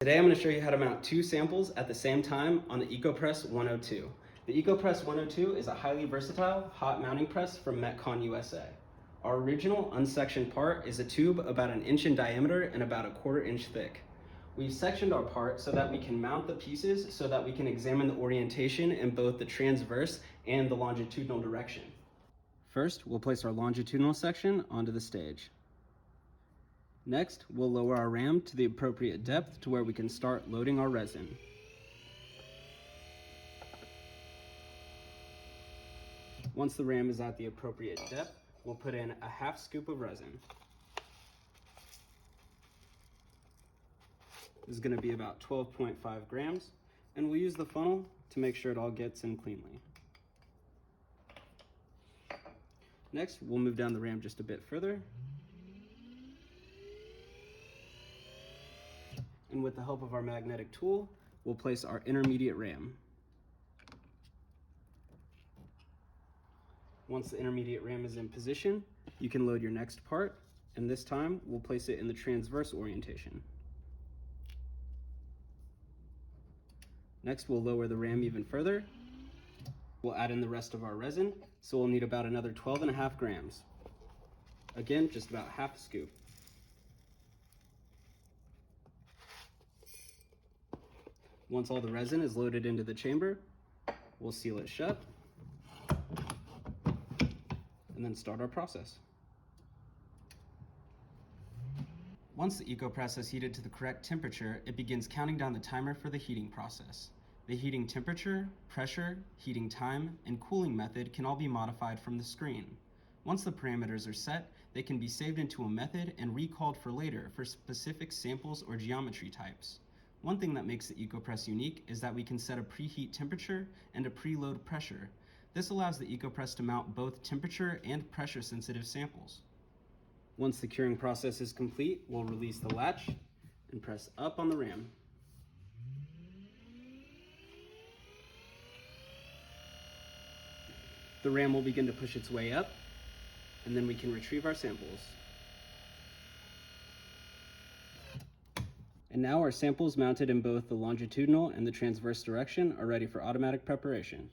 Today I'm going to show you how to mount two samples at the same time on the Ecopress 102. The Ecopress 102 is a highly versatile hot mounting press from Metkon, USA. Our original unsectioned part is a tube about 1 inch in diameter and about 1/4 inch thick. We've sectioned our part so that we can mount the pieces so that we can examine the orientation in both the transverse and the longitudinal direction. First, we'll place our longitudinal section onto the stage. Next, we'll lower our ram to the appropriate depth to where we can start loading our resin. Once the ram is at the appropriate depth, we'll put in a 1/2 scoop of resin. This is going to be about 12.5 grams, and we'll use the funnel to make sure it all gets in cleanly. Next, we'll move down the ram just a bit further. And with the help of our magnetic tool, we'll place our intermediate ram. Once the intermediate ram is in position, you can load your next part, and this time we'll place it in the transverse orientation. Next, we'll lower the ram even further. We'll add in the rest of our resin, so we'll need about another 12.5 grams. Again, just about 1/2 scoop. Once all the resin is loaded into the chamber, we'll seal it shut and then start our process. Once the Ecopress is heated to the correct temperature, it begins counting down the timer for the heating process. The heating temperature, pressure, heating time, and cooling method can all be modified from the screen. Once the parameters are set, they can be saved into a method and recalled for later for specific samples or geometry types. One thing that makes the Ecopress unique is that we can set a preheat temperature and a preload pressure. This allows the Ecopress to mount both temperature and pressure sensitive samples. Once the curing process is complete, we'll release the latch and press up on the ram. The ram will begin to push its way up, and then we can retrieve our samples. And now our samples mounted in both the longitudinal and the transverse direction are ready for automatic preparation.